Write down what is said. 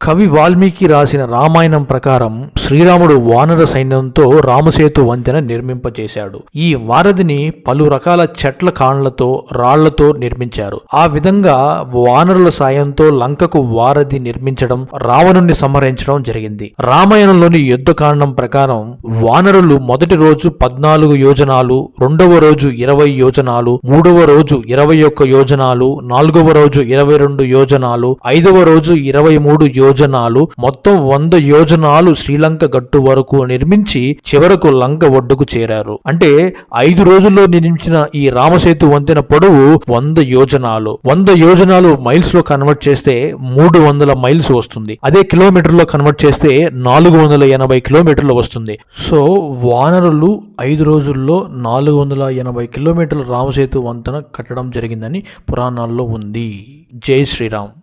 కవి వాల్మీకి రాసిన రామాయణం ప్రకారం శ్రీరాముడు వానర సైన్యంతో రామసేతు వంతెన నిర్మింపచేశాడు. ఈ వారధిని పలు రకాల చెట్ల కాండ్లతో రాళ్లతో నిర్మించారు. ఆ విధంగా వానరుల సాయంతో లంకకు వారధి నిర్మించడం, రావణుణ్ణి సంహరించడం జరిగింది. రామాయణంలోని యుద్ధకాండం ప్రకారం వానరులు మొదటి రోజు 14 యోజనాలు, రెండవ రోజు 20 యోజనాలు, మూడవ రోజు 21 యోజనాలు, నాలుగవ రోజు 22 యోజనాలు, ఐదవ రోజు 23 యోజనాలు, మొత్తం 100 యోజనాలు శ్రీలంక గట్టు వరకు నిర్మించి చివరకు లంక ఒడ్డుకు చేరారు. అంటే 5 రోజుల్లో నిర్మించిన ఈ రామసేతు వంతెన పొడవు 100 యోజనాలు. 100 యోజనాలు మైల్స్ లో కన్వర్ట్ చేస్తే 300 మైల్స్ వస్తుంది. అదే కిలోమీటర్ లో కన్వర్ట్ చేస్తే 480 కిలోమీటర్లు వస్తుంది. సో వానరులు 5 రోజుల్లో 480 కిలోమీటర్ల రామసేతు వంతెన కట్టడం జరిగిందని పురాణాల్లో ఉంది. జై శ్రీరామ్.